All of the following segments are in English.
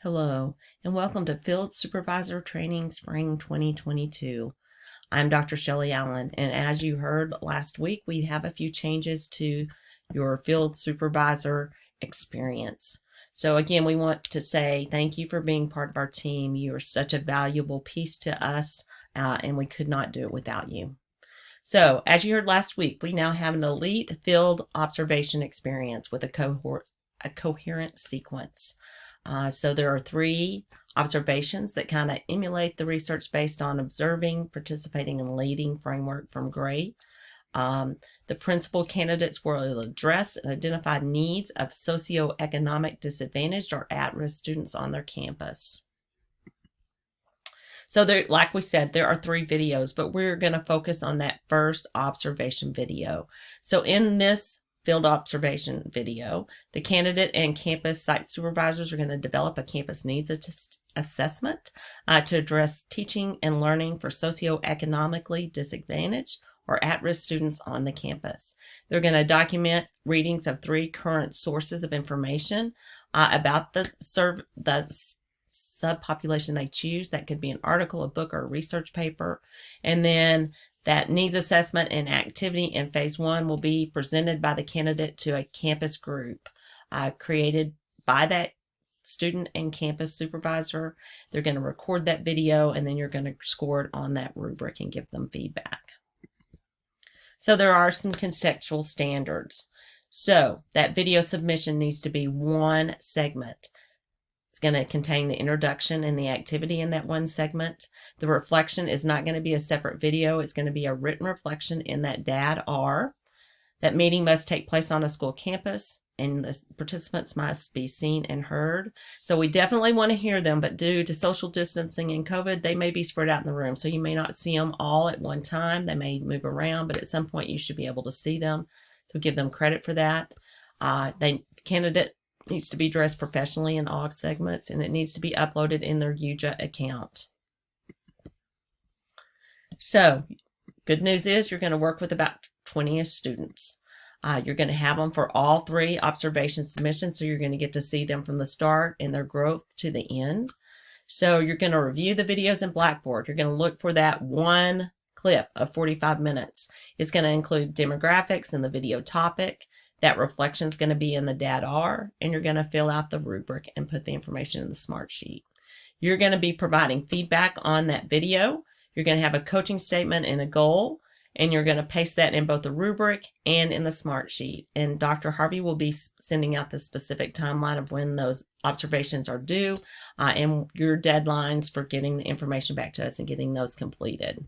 Hello, and welcome to Field Supervisor Training Spring 2022. I'm Dr. Shelley Allen, and as you heard last week, we have a few changes to your Field Supervisor experience. So again, we want to say thank you for being part of our team. You are such a valuable piece to us, and we could not do it without you. So as you heard last week, we now have an elite field observation experience with a coherent sequence. So there are 3 observations that kind of emulate the research based on observing, participating, and leading framework from Gray. The principal candidates will address and identify needs of socioeconomic disadvantaged or at-risk students on their campus. So there, like we said, there are 3 videos, but we're going to focus on that first observation video. So in this field observation video, the candidate and campus site supervisors are going to develop a campus needs assessment to address teaching and learning for socioeconomically disadvantaged or at-risk students on the campus. They're going to document readings of 3 current sources of information about the subpopulation they choose. That could be an article, a book, or a research paper. And then that needs assessment and activity in phase 1 will be presented by the candidate to a campus group created by that student and campus supervisor. They're going to record that video, and then you're going to score it on that rubric and give them feedback. So there are some conceptual standards. So that video submission needs to be 1 segment. It's going to contain the introduction and the activity in that 1 segment. The reflection is not going to be a separate video. It's going to be a written reflection in that DAD-R. That meeting must take place on a school campus, and the participants must be seen and heard. So we definitely want to hear them, but due to social distancing and COVID, they may be spread out in the room. So you may not see them all at one time. They may move around, but at some point you should be able to see them. So give them credit for that. The candidate needs to be dressed professionally in all segments, and it needs to be uploaded in their UJA account. So good news is you're going to work with about 20-ish students. You're going to have them for all 3 observation submissions, so you're going to get to see them from the start and their growth to the end. So you're going to review the videos in Blackboard. You're going to look for that 1 clip of 45 minutes. It's going to include demographics and the video topic. That reflection is going to be in the DAD-R, and you're going to fill out the rubric and put the information in the smart sheet. You're going to be providing feedback on that video. You're going to have a coaching statement and a goal, and you're going to paste that in both the rubric and in the smart sheet. And Dr. Harvey will be sending out the specific timeline of when those observations are due and your deadlines for getting the information back to us and getting those completed.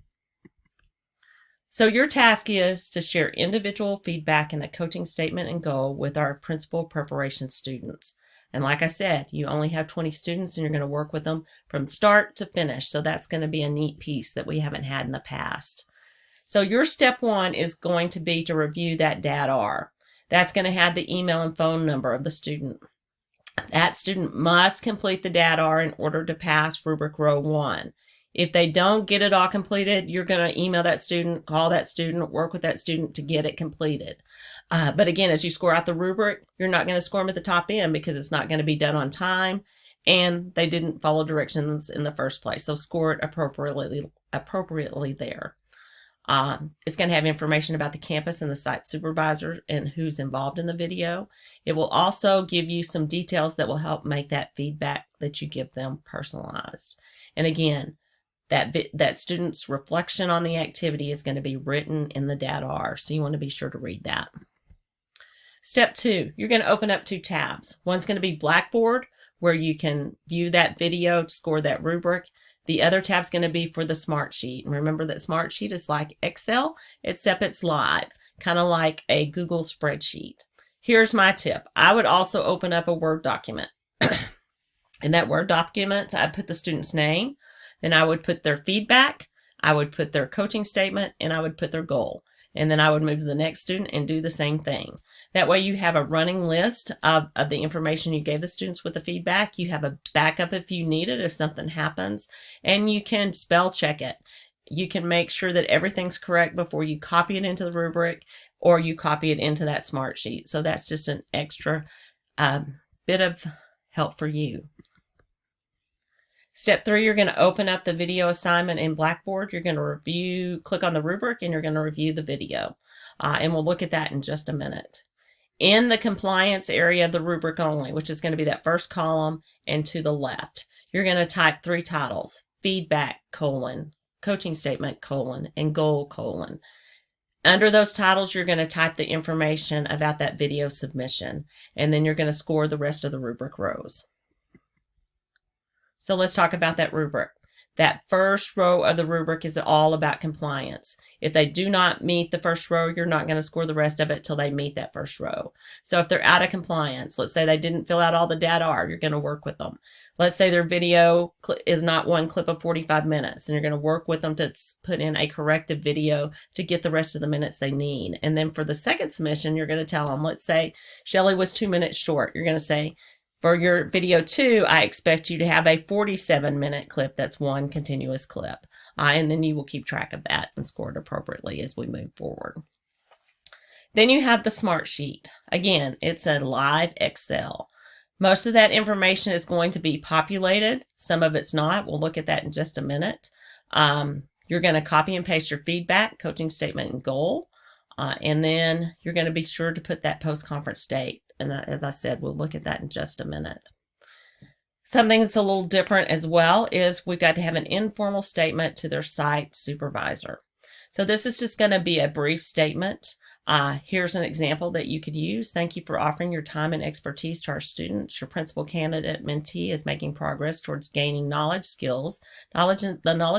So your task is to share individual feedback and a coaching statement and goal with our principal preparation students. And like I said, you only have 20 students, and you're going to work with them from start to finish. So that's going to be a neat piece that we haven't had in the past. So your step 1 is going to be to review that DAD-R. That's going to have the email and phone number of the student. That student must complete the DAD-R in order to pass rubric row 1. If they don't get it all completed, you're going to email that student, call that student, work with that student to get it completed. But again, as you score out the rubric, you're not going to score them at the top end because it's not going to be done on time and they didn't follow directions in the first place. So score it appropriately there. It's going to have information about the campus and the site supervisor and who's involved in the video. It will also give you some details that will help make that feedback that you give them personalized. And again, that student's reflection on the activity is going to be written in the DAD-R, so you want to be sure to read that. Step 2, you're going to open up 2 tabs. One's going to be Blackboard, where you can view that video, score that rubric. The other tab's going to be for the smart sheet. And remember that smart sheet is like Excel, except it's live, kind of like a Google spreadsheet. Here's my tip. I would also open up a Word document. In that Word document, I'd put the student's name, then I would put their feedback, I would put their coaching statement, and I would put their goal. And then I would move to the next student and do the same thing. That way you have a running list of the information you gave the students with the feedback. You have a backup if you need it, if something happens, and you can spell check it. You can make sure that everything's correct before you copy it into the rubric or you copy it into that smart sheet. So that's just an extra bit of help for you. Step 3, you're going to open up the video assignment in Blackboard. You're going to click on the rubric, and you're going to review the video. And we'll look at that in just a minute. In the compliance area of the rubric only, which is going to be that first column and to the left, you're going to type 3 titles: feedback, coaching statement, and goal, . Under those titles, you're going to type the information about that video submission, and then you're going to score the rest of the rubric rows. So let's talk about that rubric. That first row of the rubric is all about compliance. If they do not meet the first row, you're not going to score the rest of it till they meet that first row. So if they're out of compliance, let's say they didn't fill out all the data R, you're going to work with them. Let's say their video is not one clip of 45 minutes, and you're going to work with them to put in a corrective video to get the rest of the minutes they need. And then for the second submission, you're going to tell them, let's say Shelly was 2 minutes short. You're going to say, for your video 2, I expect you to have a 47-minute clip that's one continuous clip. And then you will keep track of that and score it appropriately as we move forward. Then you have the Smart Sheet. Again, it's a live Excel. Most of that information is going to be populated. Some of it's not. We'll look at that in just a minute. You're going to copy and paste your feedback, coaching statement, and goal. And then you're going to be sure to put that post-conference date. And as I said, we'll look at that in just a minute. Something that's a little different as well is we've got to have an informal statement to their site supervisor. So this is just going to be a brief statement. Here's an example that you could use. Thank you for offering your time and expertise to our students. Your principal candidate mentee is making progress towards gaining the knowledge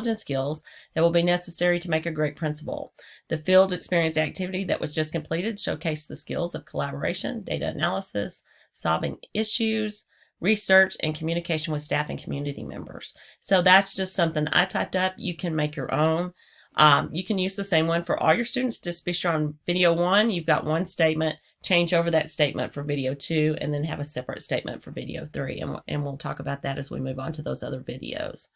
and skills that will be necessary to make a great principal. The field experience activity that was just completed showcased the skills of collaboration, data analysis, solving issues, research, and communication with staff and community members. So that's just something I typed up. You can make your own. You can use the same one for all your students. Just be sure on video 1, you've got one statement, change over that statement for video 2, and then have a separate statement for video 3. And we'll talk about that as we move on to those other videos.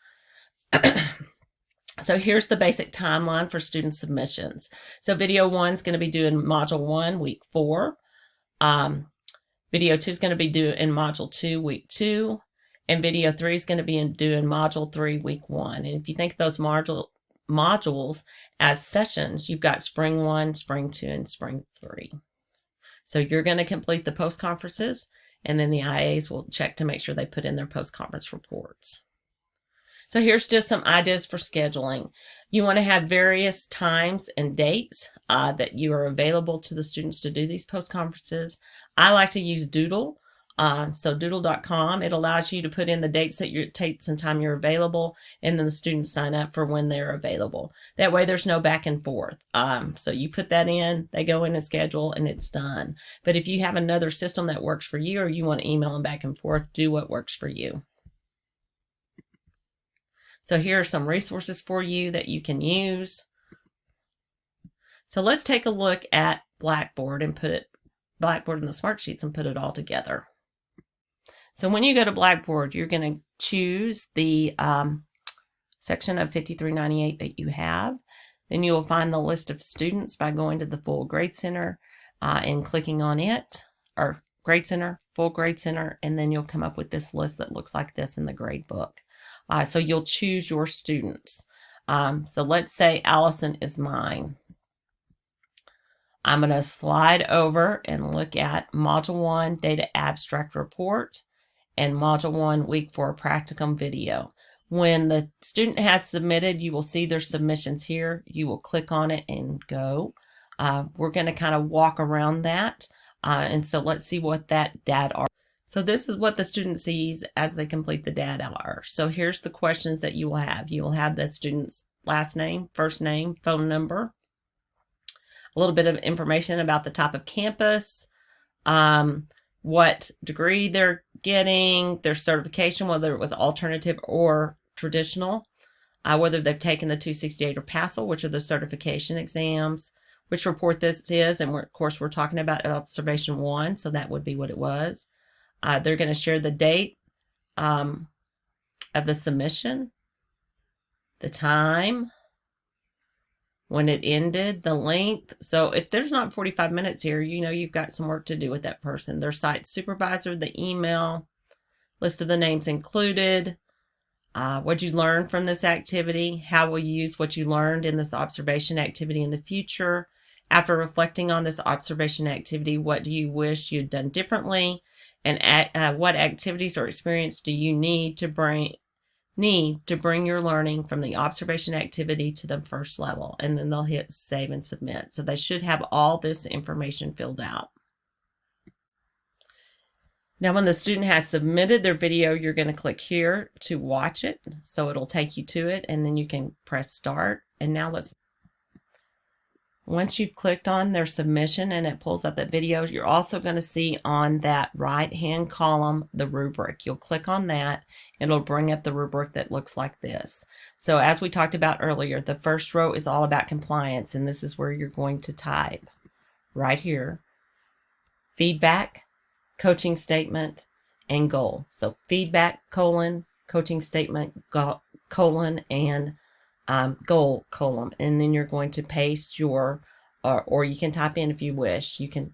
So here's the basic timeline for student submissions. So video 1 is going to be due in module 1, week 4. Video 2 is going to be due in module 2, week 2. And video 3 is going to be due in module 3, week 1. And if you think of those modules as sessions, you've got spring 1, spring 2, and spring 3. So you're going to complete the post-conferences, and then the IAs will check to make sure they put in their post-conference reports. So here's just some ideas for scheduling. You want to have various times and dates that you are available to the students to do these post-conferences. I like to use Doodle. So doodle.com, it allows you to put in the dates and time you're available, and then the students sign up for when they're available. That way there's no back and forth. So you put that in, they go in and schedule, and it's done. But if you have another system that works for you, or you want to email them back and forth, do what works for you. So here are some resources for you that you can use. So let's take a look at Blackboard and Blackboard and the Smart Sheets and put it all together. So when you go to Blackboard, you're going to choose the section of 5398 that you have. Then you will find the list of students by going to the Full Grade Center and clicking on it, or Grade Center, Full Grade Center, and then you'll come up with this list that looks like this in the grade book. So you'll choose your students. So let's say Allison is mine. I'm going to slide over and look at Module 1 Data Abstract Report and Module 1 Week 4 Practicum Video. When the student has submitted, you will see their submissions here. You will click on it and go. We're going to kind of walk around that. And so let's see what that data are. So this is what the student sees as they complete the data are. So here's the questions that you will have. You will have the student's last name, first name, phone number, a little bit of information about the type of campus, what degree they're getting, their certification, whether it was alternative or traditional, whether they've taken the 268 or PASL, which are the certification exams, which report this is, and of course we're talking about observation 1, so that would be what it was. They're going to share the date of the submission, the time, when it ended, the length. So if there's not 45 minutes here, you know you've got some work to do with that person. Their site supervisor, the email, list of the names included, What'd you learn from this activity? How will you use what you learned in this observation activity in the future? After reflecting on this observation activity, what do you wish you'd done differently? And what activities or experience do you need to bring your learning from the observation activity to the first level? And then they'll hit save and submit. So they should have all this information filled out. Now, when the student has submitted their video, you're going to click here to watch it. So it'll take you to it, and then you can press start. And now once you've clicked on their submission and it pulls up that video, you're also going to see on that right-hand column the rubric. You'll click on that. It'll bring up the rubric that looks like this. So as we talked about earlier, the first row is all about compliance, and this is where you're going to type right here, feedback, coaching statement, and goal. So feedback, coaching statement, colon, and goal, column. And then you're going to paste your, or you can type in if you wish. You can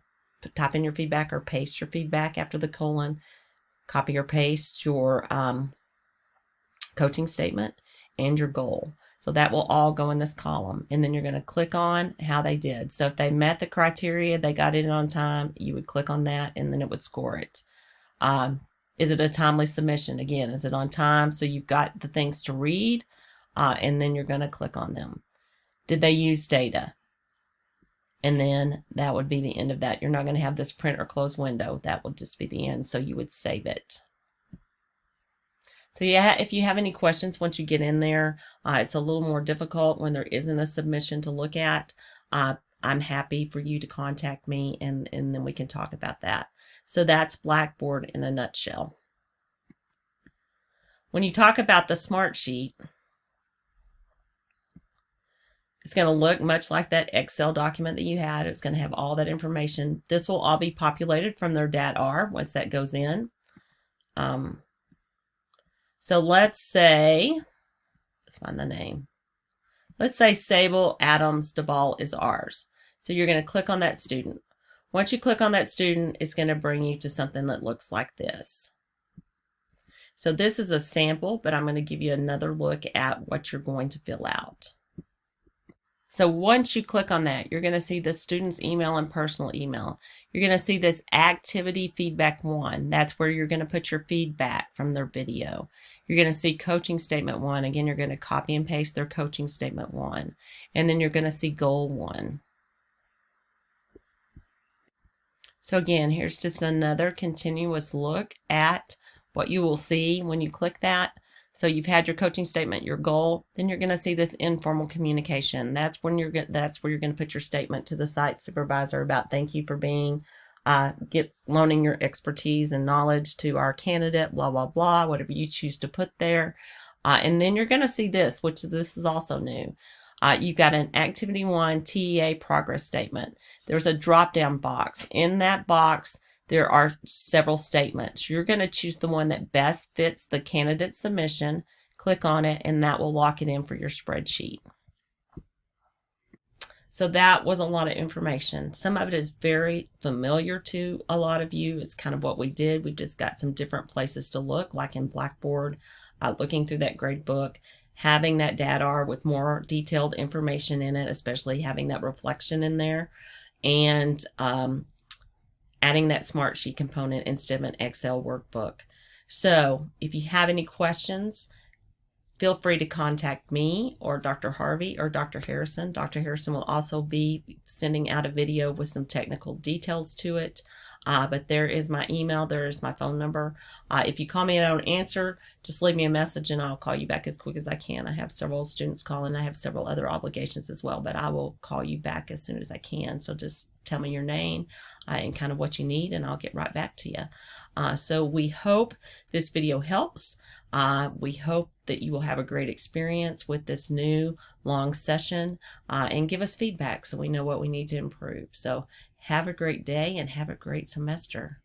type in your feedback or paste your feedback after the colon, copy or paste your coaching statement and your goal. So that will all go in this column. And then you're going to click on how they did. So if they met the criteria, they got it on time, you would click on that and then it would score it. Is it a timely submission? Again, is it on time? So you've got the things to read, and then you're going to click on them. Did they use data? And then that would be the end of that. You're not going to have this print or close window. That will just be the end. So you would save it. So yeah, if you have any questions once you get in there, it's a little more difficult when there isn't a submission to look at. I'm happy for you to contact me, and then we can talk about that. So that's Blackboard in a nutshell. When you talk about the Smartsheet, it's going to look much like that Excel document that you had. It's going to have all that information. This will all be populated from their DAT-R once that goes in. So let's say, let's find the name. Let's say Sable Adams Duvall is ours. So you're going to click on that student. Once you click on that student, it's going to bring you to something that looks like this. So this is a sample, but I'm going to give you another look at what you're going to fill out. So once you click on that, you're going to see the student's email and personal email. You're going to see this activity feedback 1. That's where you're going to put your feedback from their video. You're going to see coaching statement 1. Again, you're going to copy and paste their coaching statement 1. And then you're going to see goal 1. So again, here's just another continuous look at what you will see when you click that. So you've had your coaching statement, your goal, then you're going to see this informal communication. That's where you're going to put your statement to the site supervisor about thank you for being, loaning your expertise and knowledge to our candidate, blah, blah, blah, whatever you choose to put there. And then you're going to see this, which this is also new. You've got an Activity 1 TEA progress statement. There's a drop-down box. In that box, there are several statements. You're going to choose the one that best fits the candidate submission, click on it, and that will lock it in for your spreadsheet. So that was a lot of information. Some of it is very familiar to a lot of you. It's kind of what we did. We just got some different places to look, like in Blackboard, looking through that grade book, having that DAT-R with more detailed information in it, especially having that reflection in there, and adding that Smartsheet component instead of an Excel workbook. So if you have any questions, feel free to contact me or Dr. Harvey or Dr. Harrison. Dr. Harrison will also be sending out a video with some technical details to it. But there is my email, there is my phone number. If you call me and I don't answer, just leave me a message and I'll call you back as quick as I can. I have several students calling. I have several other obligations as well, but I will call you back as soon as I can. So just tell me your name and kind of what you need, and I'll get right back to you. So we hope this video helps. We hope that you will have a great experience with this new long session, and give us feedback so we know what we need to improve. So have a great day and have a great semester.